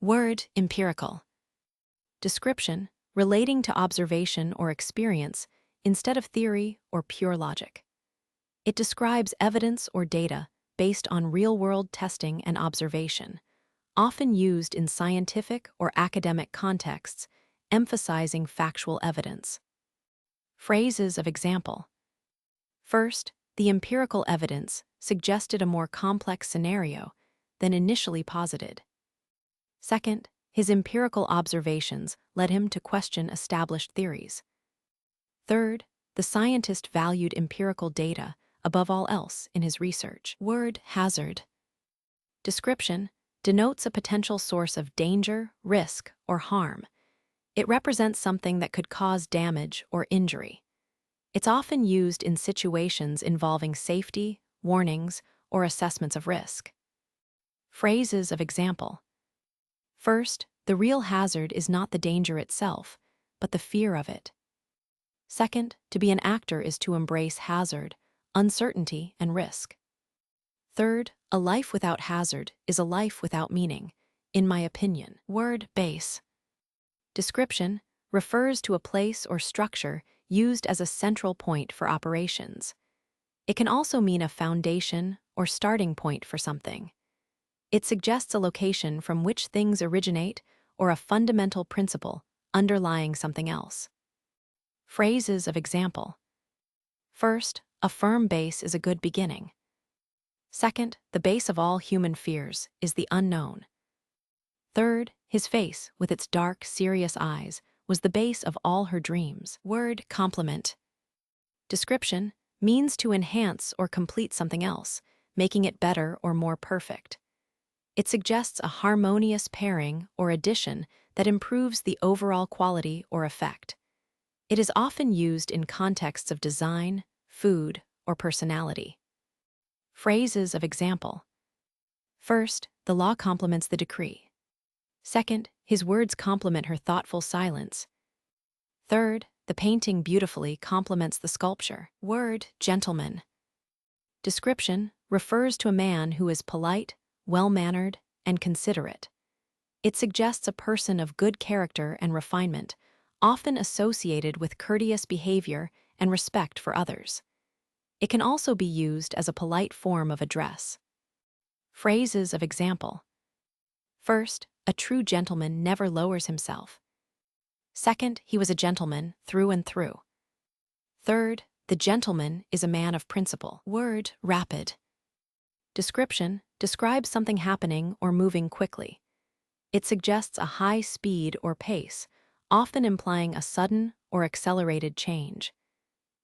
Word, empirical. Description, relating to observation or experience instead of theory or pure logic. It describes evidence or data based on real-world testing and observation, often used in scientific or academic contexts, emphasizing factual evidence. Phrases of example. First, the empirical evidence suggested a more complex scenario than initially posited. Second, his empirical observations led him to question established theories. Third, the scientist valued empirical data above all else in his research. Word, hazard. Description, denotes a potential source of danger, risk, or harm. It represents something that could cause damage or injury. It's often used in situations involving safety, warnings, or assessments of risk. Phrases of example. First, the real hazard is not the danger itself, but the fear of it. Second, to be an actor is to embrace hazard, uncertainty, and risk. Third, a life without hazard is a life without meaning, in my opinion. Word, base. Description, refers to a place or structure used as a central point for operations. It can also mean a foundation or starting point for something. It suggests a location from which things originate or a fundamental principle underlying something else. Phrases of example. First, a firm base is a good beginning. Second, the base of all human fears is the unknown. Third, his face, with its dark, serious eyes, was the base of all her dreams. Word, complement. Description, means to enhance or complete something else, making it better or more perfect. It suggests a harmonious pairing or addition that improves the overall quality or effect. It is often used in contexts of design, food, or personality. Phrases of example. First, the law complements the decree. Second, his words complement her thoughtful silence. Third, the painting beautifully complements the sculpture. Word, gentleman. Description, refers to a man who is polite, well-mannered, and considerate. It suggests a person of good character and refinement, often associated with courteous behavior and respect for others. It can also be used as a polite form of address. Phrases of example. First, a true gentleman never lowers himself. Second, he was a gentleman through and through. Third, the gentleman is a man of principle. Word, rapid. Description, describes something happening or moving quickly. It suggests a high speed or pace, often implying a sudden or accelerated change.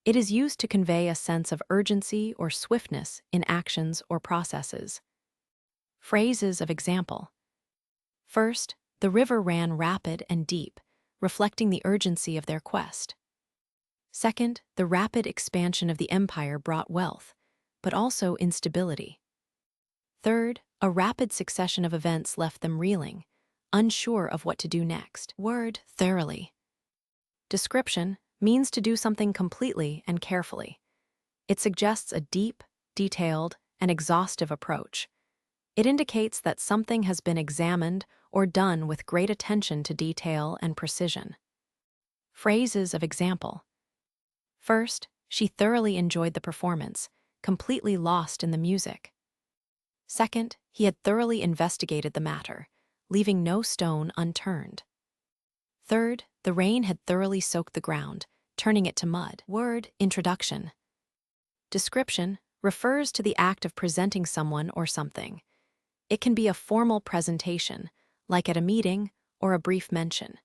It is used to convey a sense of urgency or swiftness in actions or processes. Phrases of example. First, the river ran rapid and deep, reflecting the urgency of their quest. Second, the rapid expansion of the empire brought wealth, but also instability. Third, a rapid succession of events left them reeling, unsure of what to do next. Word, thoroughly. Description, means to do something completely and carefully. It suggests a deep, detailed, and exhaustive approach. It indicates that something has been examined or done with great attention to detail and precision. Phrases of example. First, she thoroughly enjoyed the performance, completely lost in the music. Second, he had thoroughly investigated the matter, leaving no stone unturned. Third, the rain had thoroughly soaked the ground, turning it to mud. Word, introduction. Description, refers to the act of presenting someone or something. It can be a formal presentation, like at a meeting, or a brief mention.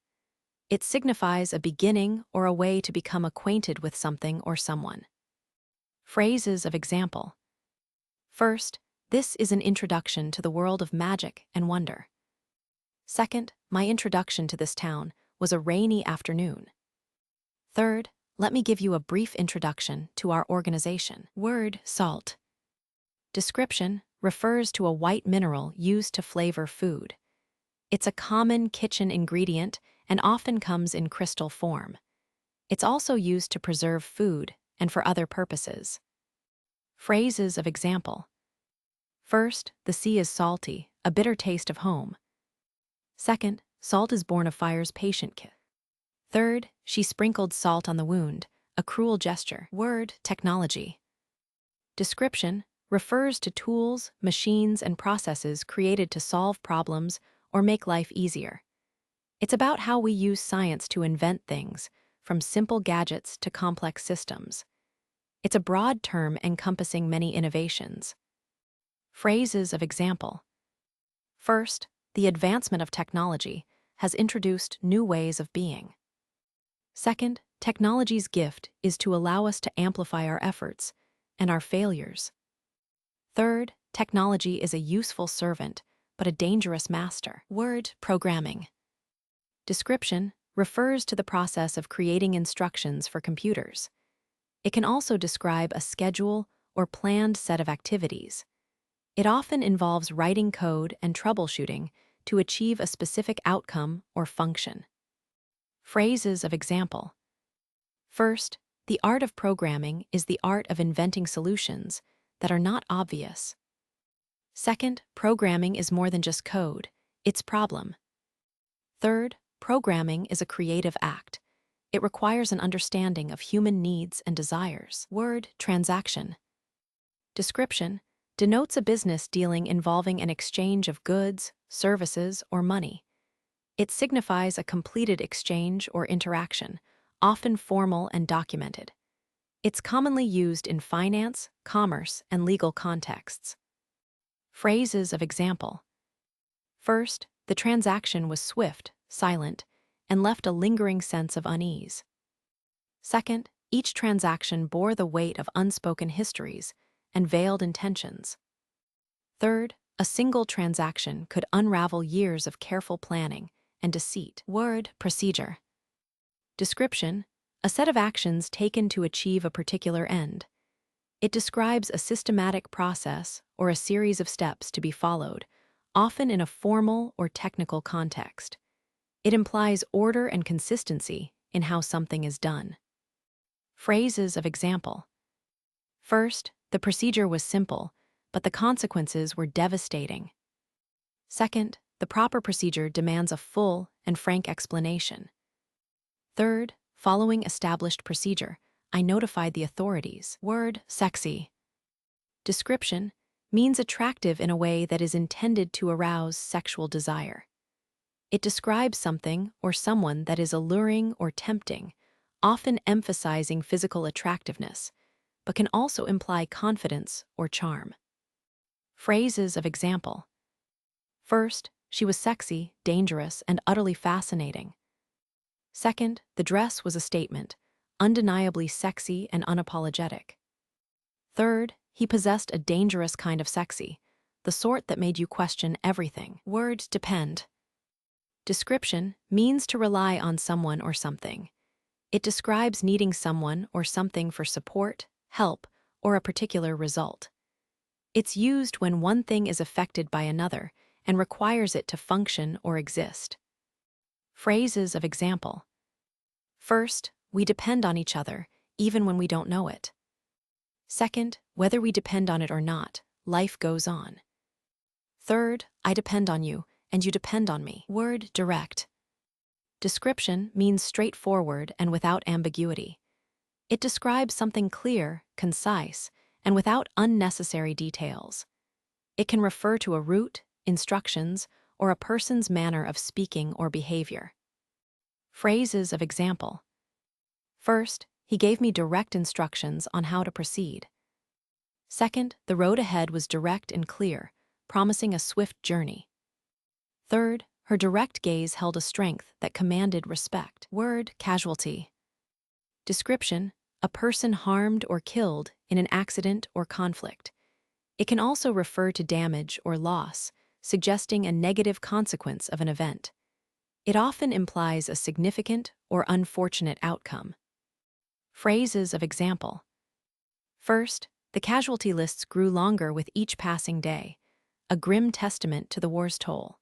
It signifies a beginning or a way to become acquainted with something or someone. Phrases of example. First, this is an introduction to the world of magic and wonder. Second, my introduction to this town was a rainy afternoon. Third, let me give you a brief introduction to our organization. Word, salt. Description, refers to a white mineral used to flavor food. It's a common kitchen ingredient and often comes in crystal form. It's also used to preserve food and for other purposes. Phrases of example. First, the sea is salty, a bitter taste of home. Second, salt is born of fire's patient kit. Third, she sprinkled salt on the wound, a cruel gesture. Word, technology. Description refers to tools, machines, and processes created to solve problems or make life easier. It's about how we use science to invent things, from simple gadgets to complex systems. It's a broad term encompassing many innovations. Phrases of example. First, the advancement of technology has introduced new ways of being. Second, technology's gift is to allow us to amplify our efforts and our failures. Third, technology is a useful servant, but a dangerous master. Word, programming. Description refers to the process of creating instructions for computers. It can also describe a schedule or planned set of activities. It often involves writing code and troubleshooting to achieve a specific outcome or function. Phrases of example. First, the art of programming is the art of inventing solutions that are not obvious. Second, programming is more than just code, it's problem. Third, programming is a creative act. It requires an understanding of human needs and desires. Word, transaction. Description denotes a business dealing involving an exchange of goods, services, or money. It signifies a completed exchange or interaction, often formal and documented. It's commonly used in finance, commerce, and legal contexts. Phrases of example. First, the transaction was swift, silent, and left a lingering sense of unease. Second, each transaction bore the weight of unspoken histories and veiled intentions. Third, a single transaction could unravel years of careful planning and deceit. Word, procedure. Description, a set of actions taken to achieve a particular end. It describes a systematic process or a series of steps to be followed, often in a formal or technical context. It implies order and consistency in how something is done. Phrases of example. First, the procedure was simple, but the consequences were devastating. Second, the proper procedure demands a full and frank explanation. Third, following established procedure, I notified the authorities. Word, sexy. Description means attractive in a way that is intended to arouse sexual desire. It describes something or someone that is alluring or tempting, often emphasizing physical attractiveness, but can also imply confidence or charm. Phrases of example. First, she was sexy, dangerous, and utterly fascinating. Second, the dress was a statement, undeniably sexy and unapologetic. Third, he possessed a dangerous kind of sexy, the sort that made you question everything. Word, depend. Description means to rely on someone or something. It describes needing someone or something for support, help, or a particular result. It's used when one thing is affected by another and requires it to function or exist. Phrases of example. First, we depend on each other, even when we don't know it. Second, whether we depend on it or not, life goes on. Third, I depend on you, and you depend on me. Word, direct. Description means straightforward and without ambiguity. It describes something clear, concise, and without unnecessary details. It can refer to a route, instructions, or a person's manner of speaking or behavior. Phrases of example. First, he gave me direct instructions on how to proceed. Second, the road ahead was direct and clear, promising a swift journey. Third, her direct gaze held a strength that commanded respect. Word, casualty. Description, a person harmed or killed in an accident or conflict. It can also refer to damage or loss, suggesting a negative consequence of an event. It often implies a significant or unfortunate outcome. Phrases of example. First, the casualty lists grew longer with each passing day, a grim testament to the war's toll.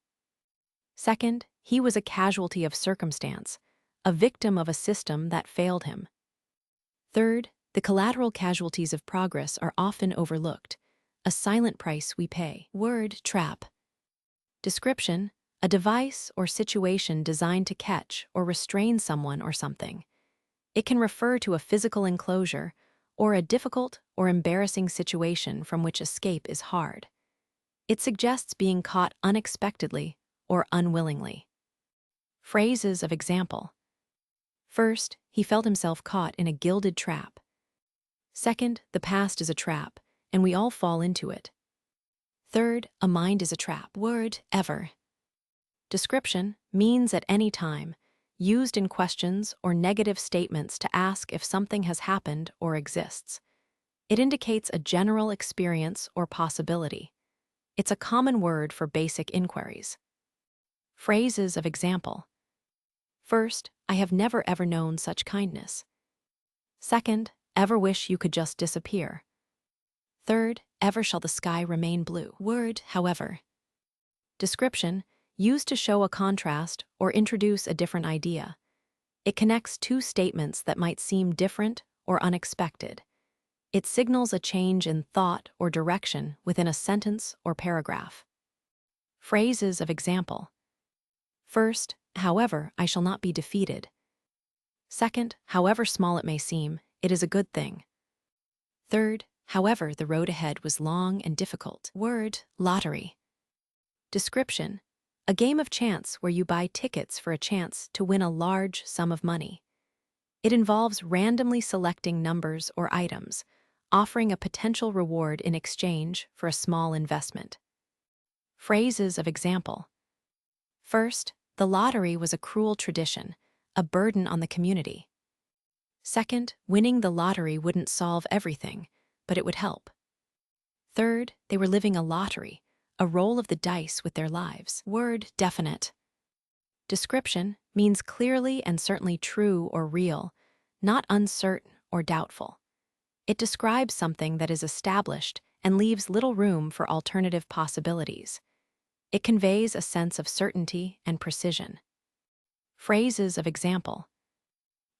Second, he was a casualty of circumstance, a victim of a system that failed him. Third, the collateral casualties of progress are often overlooked, a silent price we pay. Word, trap. Description, a device or situation designed to catch or restrain someone or something. It can refer to a physical enclosure or a difficult or embarrassing situation from which escape is hard. It suggests being caught unexpectedly or unwillingly. Phrases of example. First, he felt himself caught in a gilded trap. Second, the past is a trap, and we all fall into it. Third, a mind is a trap. Word, ever. Description, means at any time, used in questions or negative statements to ask if something has happened or exists. It indicates a general experience or possibility. It's a common word for basic inquiries. Phrases of example. First, I have never ever known such kindness. Second, ever wish you could just disappear. Third, ever shall the sky remain blue. Word, however. Description, used to show a contrast or introduce a different idea. It connects two statements that might seem different or unexpected. It signals a change in thought or direction within a sentence or paragraph. Phrases of example. First, however, I shall not be defeated. Second, however small it may seem, it is a good thing. Third, however, the road ahead was long and difficult. Word, lottery. Description, a game of chance where you buy tickets for a chance to win a large sum of money. It involves randomly selecting numbers or items, offering a potential reward in exchange for a small investment. Phrases of example. First, the lottery was a cruel tradition, a burden on the community. Second, winning the lottery wouldn't solve everything, but it would help. Third, they were living a lottery, a roll of the dice with their lives. Word, definite. Description, means clearly and certainly true or real, not uncertain or doubtful. It describes something that is established and leaves little room for alternative possibilities. It conveys a sense of certainty and precision. Phrases of example.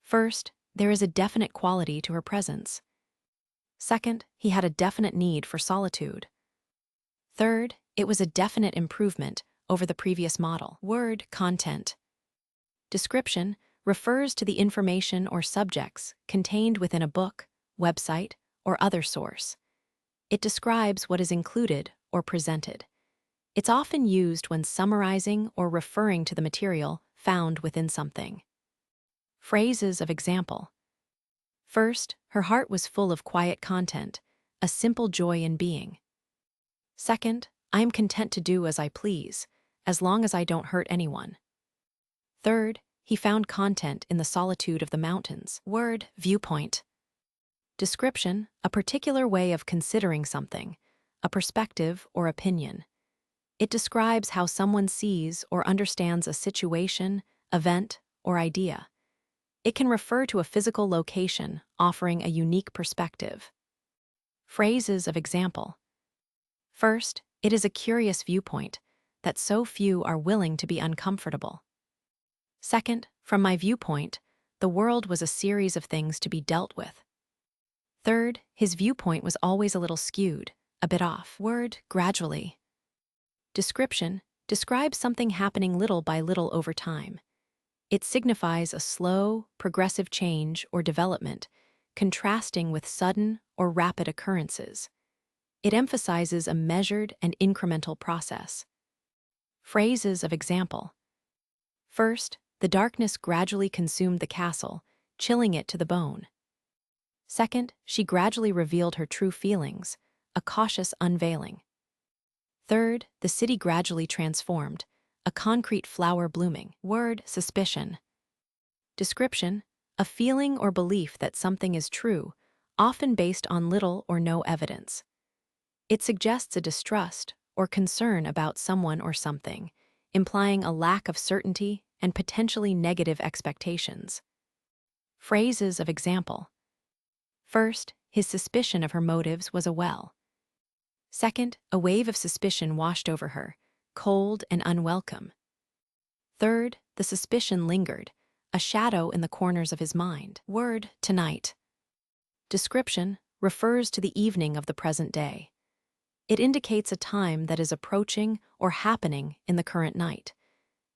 First, there is a definite quality to her presence. Second, he had a definite need for solitude. Third, it was a definite improvement over the previous model. Word, content. Description, refers to the information or subjects contained within a book, website, or other source. It describes what is included or presented. It's often used when summarizing or referring to the material found within something. Phrases of example. First, her heart was full of quiet content, a simple joy in being. Second, I am content to do as I please, as long as I don't hurt anyone. Third, he found content in the solitude of the mountains. Word, viewpoint. Description, a particular way of considering something, a perspective or opinion. It describes how someone sees or understands a situation, event, or idea. It can refer to a physical location, offering a unique perspective. Phrases of example. First, it is a curious viewpoint, that so few are willing to be uncomfortable. Second, from my viewpoint, the world was a series of things to be dealt with. Third, his viewpoint was always a little skewed, a bit off. Word, gradually. Description, describes something happening little by little over time. It signifies a slow, progressive change or development, contrasting with sudden or rapid occurrences. It emphasizes a measured and incremental process. Phrases of example. First, the darkness gradually consumed the castle, chilling it to the bone. Second, she gradually revealed her true feelings, a cautious unveiling. Third, the city gradually transformed, a concrete flower blooming. Word, suspicion. Description, a feeling or belief that something is true, often based on little or no evidence. It suggests a distrust or concern about someone or something, implying a lack of certainty and potentially negative expectations. Phrases of example. First, his suspicion of her motives was a well. Second, a wave of suspicion washed over her, cold and unwelcome. Third, the suspicion lingered, a shadow in the corners of his mind. Word, tonight. Description, refers to the evening of the present day. It indicates a time that is approaching or happening in the current night.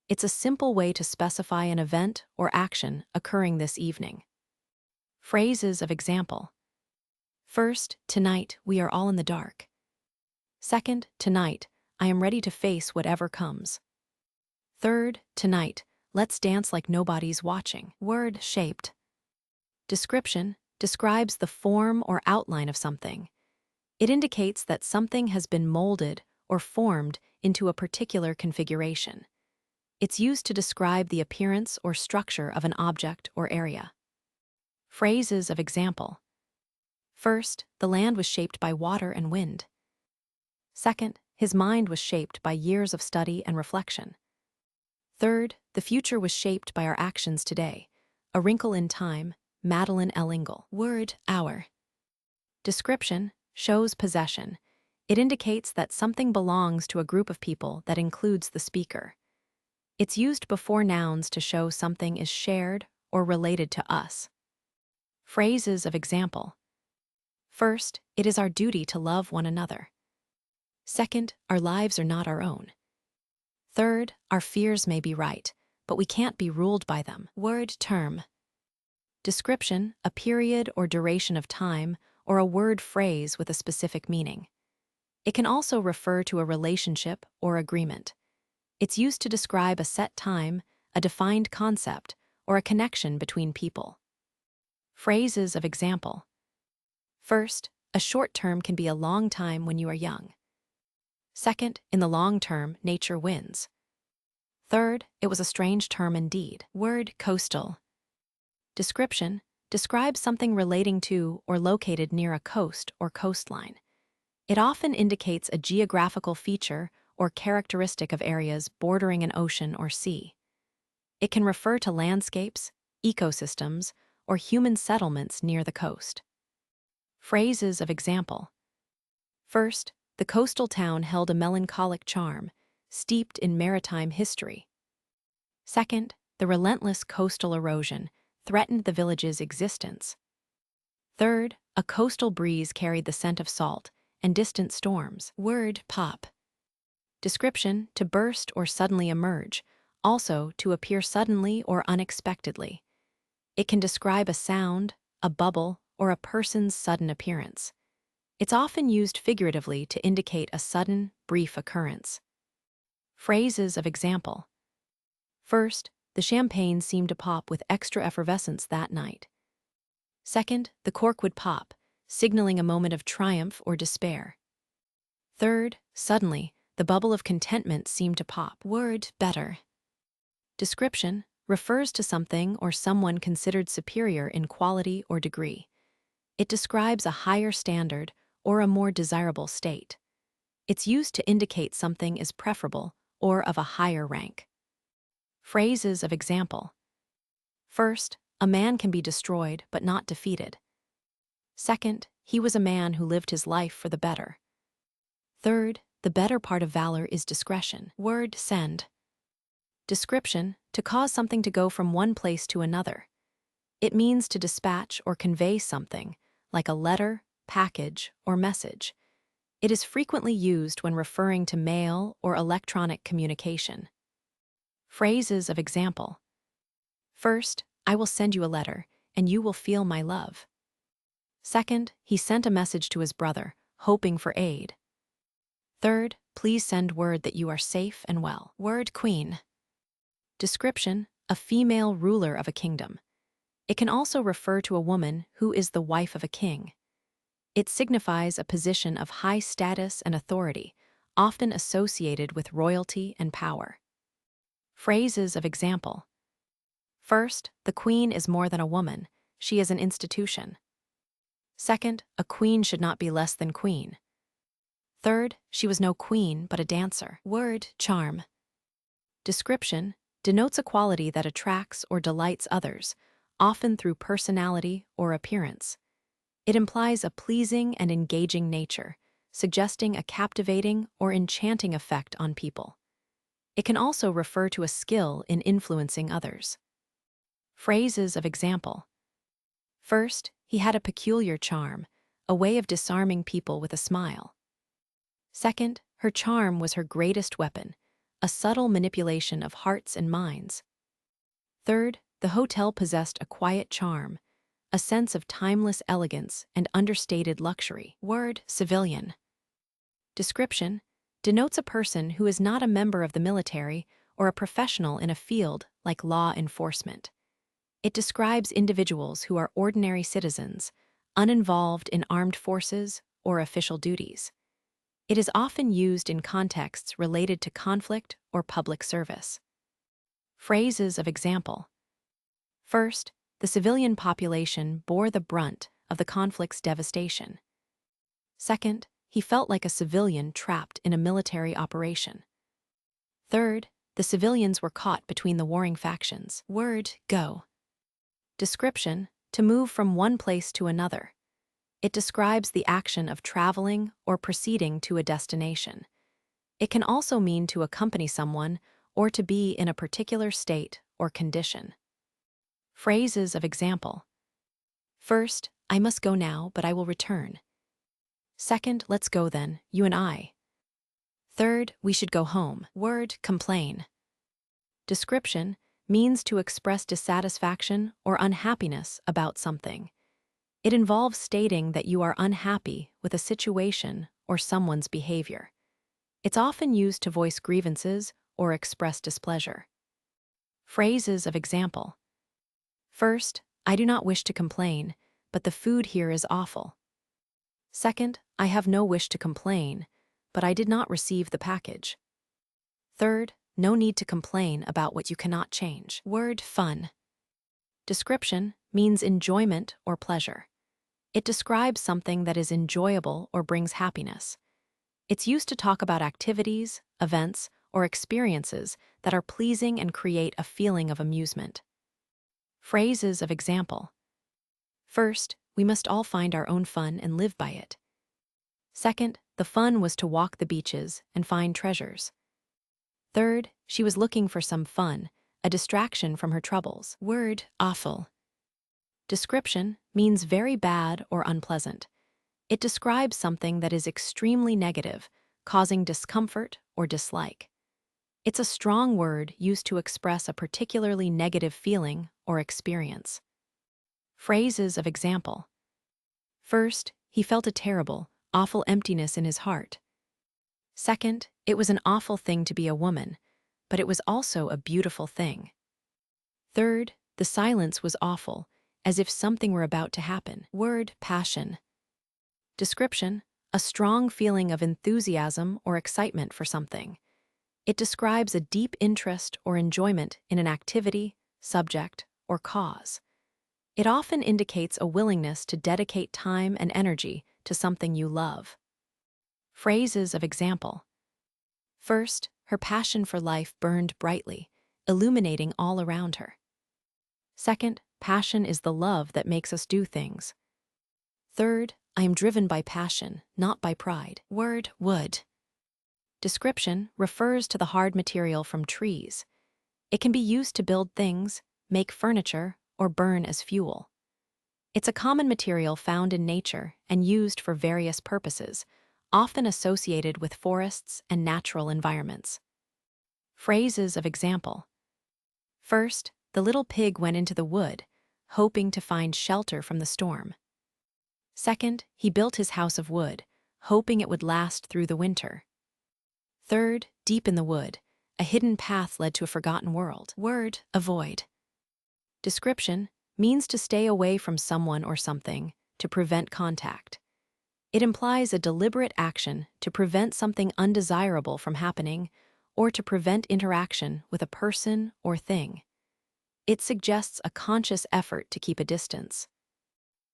It's a simple way to specify an event or action occurring this evening. Phrases of example. First, tonight, we are all in the dark. Second, tonight, I am ready to face whatever comes. Third, tonight, let's dance like nobody's watching. Word shaped. Description describes the form or outline of something. It indicates that something has been molded or formed into a particular configuration. It's used to describe the appearance or structure of an object or area. Phrases of example. First, the land was shaped by water and wind. Second, his mind was shaped by years of study and reflection. Third, the future was shaped by our actions today. A Wrinkle in Time, Madeline L. Ingle. Word, hour. Description shows possession. It indicates that something belongs to a group of people that includes the speaker. It's used before nouns to show something is shared or related to us. Phrases of example. First, it is our duty to love one another. Second, our lives are not our own. Third, our fears may be right, but we can't be ruled by them. Word, term. Description, a period or duration of time, or a word phrase with a specific meaning. It can also refer to a relationship or agreement. It's used to describe a set time, a defined concept, or a connection between people. Phrases of example. First, a short term can be a long time when you are young. Second, in the long term, nature wins. Third, it was a strange term indeed. Word, coastal. Description describes something relating to or located near a coast or coastline. It often indicates a geographical feature or characteristic of areas bordering an ocean or sea. It can refer to landscapes, ecosystems, or human settlements near the coast. Phrases of example. First, the coastal town held a melancholic charm, steeped in maritime history. Second, the relentless coastal erosion threatened the village's existence. Third, a coastal breeze carried the scent of salt and distant storms. Word, pop. Description, to burst or suddenly emerge, also to appear suddenly or unexpectedly. It can describe a sound, a bubble, or a person's sudden appearance. It's often used figuratively to indicate a sudden, brief occurrence. Phrases of example. First, the champagne seemed to pop with extra effervescence that night. Second, the cork would pop, signaling a moment of triumph or despair. Third, suddenly, the bubble of contentment seemed to pop. Word, better. Description refers to something or someone considered superior in quality or degree. It describes a higher standard or a more desirable state. It's used to indicate something is preferable or of a higher rank. Phrases of example. First, a man can be destroyed but not defeated. Second, he was a man who lived his life for the better. Third, the better part of valor is discretion. Word, send. Description, to cause something to go from one place to another. It means to dispatch or convey something, like a letter, package, or message. It is frequently used when referring to mail or electronic communication. Phrases of example. First, I will send you a letter, and you will feel my love. Second, he sent a message to his brother, hoping for aid. Third, please send word that you are safe and well. Word, queen. Description, a female ruler of a kingdom. It can also refer to a woman who is the wife of a king. It signifies a position of high status and authority, often associated with royalty and power. Phrases of example. First, the queen is more than a woman, she is an institution. Second, a queen should not be less than queen. Third, she was no queen but a dancer. Word, charm. Description denotes a quality that attracts or delights others, often through personality or appearance. It implies a pleasing and engaging nature, suggesting a captivating or enchanting effect on people. It can also refer to a skill in influencing others. Phrases of example. First, he had a peculiar charm, a way of disarming people with a smile. Second, her charm was her greatest weapon, a subtle manipulation of hearts and minds. Third, the hotel possessed a quiet charm, a sense of timeless elegance and understated luxury. Word, civilian. Description, denotes a person who is not a member of the military or a professional in a field like law enforcement. It describes individuals who are ordinary citizens, uninvolved in armed forces or official duties. It is often used in contexts related to conflict or public service. Phrases of example. First, the civilian population bore the brunt of the conflict's devastation. Second, he felt like a civilian trapped in a military operation. Third, the civilians were caught between the warring factions. Word, go. Description, to move from one place to another. It describes the action of traveling or proceeding to a destination. It can also mean to accompany someone or to be in a particular state or condition. Phrases of example. First, I must go now, but I will return. Second, let's go then, you and I. Third, we should go home. Word, complain. Description, means to express dissatisfaction or unhappiness about something. It involves stating that you are unhappy with a situation or someone's behavior. It's often used to voice grievances or express displeasure. Phrases of example. First, I do not wish to complain, but the food here is awful. Second, I have no wish to complain, but I did not receive the package. Third, no need to complain about what you cannot change. Word, fun. Description, means enjoyment or pleasure. It describes something that is enjoyable or brings happiness. It's used to talk about activities, events, or experiences that are pleasing and create a feeling of amusement. Phrases of example. First, we must all find our own fun and live by it. Second, the fun was to walk the beaches and find treasures. Third, she was looking for some fun, a distraction from her troubles. Word, awful. Description, means very bad or unpleasant. It describes something that is extremely negative, causing discomfort or dislike. It's a strong word used to express a particularly negative feeling or experience. Phrases of example. First, he felt a terrible, awful emptiness in his heart. Second, it was an awful thing to be a woman, but it was also a beautiful thing. Third, the silence was awful, as if something were about to happen. Word, passion. Description, a strong feeling of enthusiasm or excitement for something. It describes a deep interest or enjoyment in an activity, subject, or cause. It often indicates a willingness to dedicate time and energy to something you love. Phrases of example. First, her passion for life burned brightly, illuminating all around her. Second, passion is the love that makes us do things. Third, I am driven by passion, not by pride. Word, wood. Description, refers to the hard material from trees. It can be used to build things, make furniture, or burn as fuel. It's a common material found in nature and used for various purposes, often associated with forests and natural environments. Phrases of example. First, the little pig went into the wood, hoping to find shelter from the storm. Second, he built his house of wood, hoping it would last through the winter. Third, deep in the wood, a hidden path led to a forgotten world. Word, avoid. Description, means to stay away from someone or something, to prevent contact. It implies a deliberate action to prevent something undesirable from happening or to prevent interaction with a person or thing. It suggests a conscious effort to keep a distance.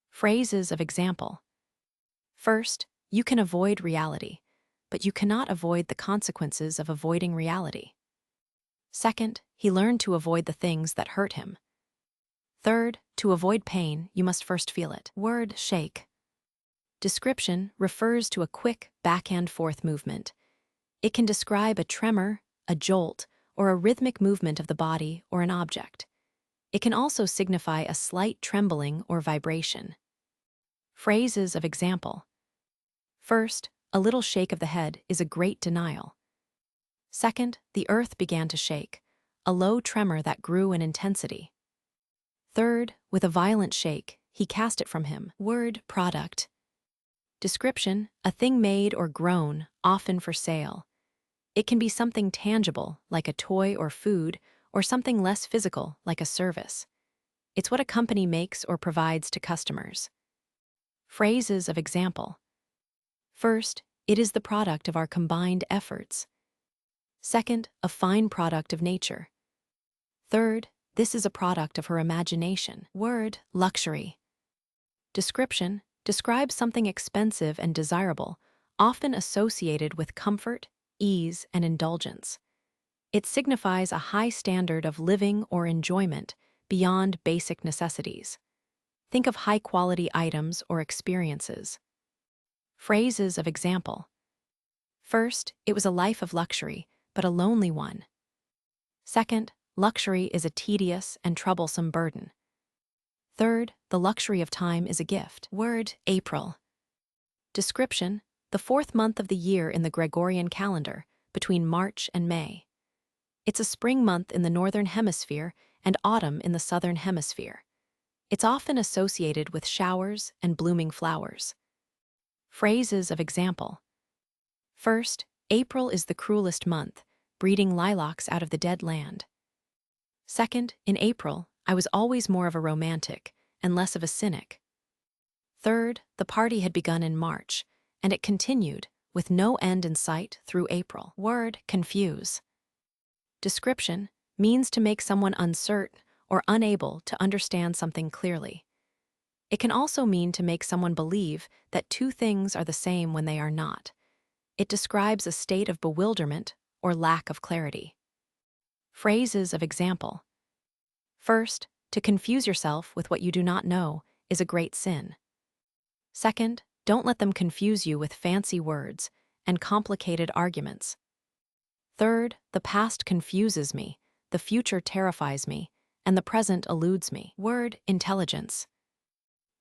Phrases of example. First, you can avoid reality, but you cannot avoid the consequences of avoiding reality. Second, he learned to avoid the things that hurt him. Third, to avoid pain, you must first feel it. Word, shake. Description, refers to a quick back-and-forth movement. It can describe a tremor, a jolt, or a rhythmic movement of the body or an object. It can also signify a slight trembling or vibration. Phrases of example. First, a little shake of the head is a great denial. Second, the earth began to shake, a low tremor that grew in intensity. Third, with a violent shake, he cast it from him. Word, product. Description, a thing made or grown, often for sale. It can be something tangible, like a toy or food, or something less physical, like a service. It's what a company makes or provides to customers. Phrases of example. First, it is the product of our combined efforts. Second, a fine product of nature. Third, this is a product of her imagination. Word, luxury. Description, describes something expensive and desirable, often associated with comfort, ease, and indulgence. It signifies a high standard of living or enjoyment beyond basic necessities. Think of high-quality items or experiences. Phrases of example. First, it was a life of luxury, but a lonely one. Second, luxury is a tedious and troublesome burden. Third, the luxury of time is a gift. Word, April. Description, the fourth month of the year in the Gregorian calendar, between March and May. It's a spring month in the northern hemisphere and autumn in the southern hemisphere. It's often associated with showers and blooming flowers. Phrases of example. First, April is the cruelest month, breeding lilacs out of the dead land. Second, in April, I was always more of a romantic and less of a cynic. Third, the party had begun in March, and it continued, with no end in sight, through April. Word, confuse. Description, means to make someone uncertain or unable to understand something clearly. It can also mean to make someone believe that two things are the same when they are not. It describes a state of bewilderment or lack of clarity. Phrases of example. First, to confuse yourself with what you do not know is a great sin. Second, don't let them confuse you with fancy words and complicated arguments. Third, the past confuses me, the future terrifies me, and the present eludes me. Word, intelligence.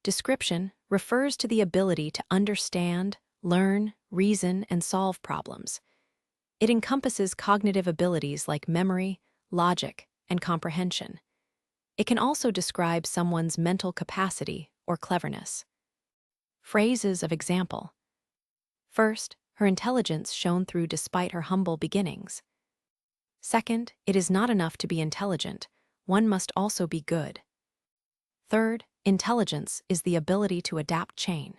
Description refers to the ability to understand, learn, reason, and solve problems. It encompasses cognitive abilities like memory, logic, and comprehension. It can also describe someone's mental capacity or cleverness. Phrases of example. First, her intelligence shone through despite her humble beginnings. Second, it is not enough to be intelligent, one must also be good. Third, intelligence is the ability to adapt change.